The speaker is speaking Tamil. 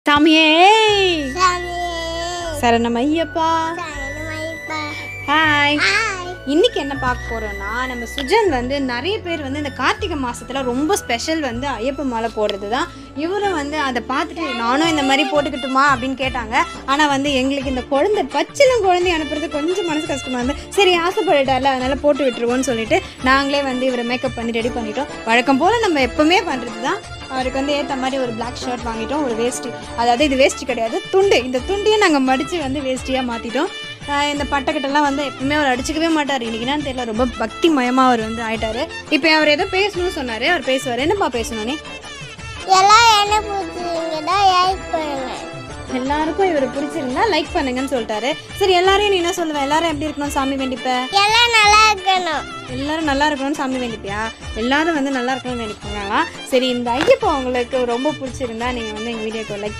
சாமியே சாமியே சரணமையப்பா. சரணமையப்பா. ஹாய். ஹாய். இன்னைக்கு என்ன பார்க்க போறோம்னா, நம்ம சுஜன் வந்து நிறைய பேர் வந்து இந்த கார்த்திகை மாசத்துல ரொம்ப ஸ்பெஷல் வந்து ஐயப்ப மாலை போடுறது தான். இவரும் வந்து அதை பார்த்துட்டு நானும் இந்த மாதிரி போட்டுக்கிட்டுமா அப்படின்னு கேட்டாங்க. ஆனால் வந்து எங்களுக்கு இந்த குழந்தை பச்சிலம் குழந்தை அனுப்புறது கொஞ்சம் மனசு கஷ்டமா இருந்து, சரி ஆசைப்பட்டுட்டார்ல அதனால போட்டு விட்டுருவோன்னு சொல்லிட்டு நாங்களே வந்து இவரை மேக்கப் பண்ணி ரெடி பண்ணிட்டோம். வழக்கம் போல் நம்ம எப்பவுமே பண்ணுறது தான். அவருக்கு வந்து ஏற்ற மாதிரி ஒரு பிளாக் ஷர்ட் வாங்கிட்டோம், ஒரு வேஷ்டி, அதாவது இது வேஷ்டி கிடையாது துண்டு, இந்த துண்டையும் நாங்கள் மடித்து வந்து வேஷ்டியாக மாற்றிட்டோம். இந்த பட்டைக்கட்டெல்லாம் வந்து எப்பவுமே அவர் அடிச்சுக்கவே மாட்டார். இன்னைக்குன்னு தெரியல, ரொம்ப பக்தி மயமாக அவர் வந்து ஆயிட்டாரு. இப்போ அவர் ஏதோ பேசணும்னு சொன்னார், அவர் பேசுவார். என்னப்பா பேசணும்னே? எல்லாம் என்ன பிடிச்சிருந்தா லைக் பண்ணுங்க. எல்லாருக்கும் இவர் பிடிச்சிருந்தா லைக் பண்ணுங்கன்னு சொல்லிட்டாரு. சரி, எல்லாரையும் நீ என்ன சொல்லுவேன்? எல்லாரும் எப்படி இருக்கணும் சாமி வேண்டிப்ப? எல்லாம் நல்லா இருக்கணும். எல்லாரும் நல்லா இருக்கணும்னு சாமி வேண்டிப்பியா? எல்லாரும் வந்து நல்லா இருக்கணும்னு வேண்டிப்பாங்களா? சரி, இந்த ஐயப்பா உங்களுக்கு ரொம்ப பிடிச்சிருந்தா நீங்கள் வந்து எங்கள் வீடியோக்கு லைக்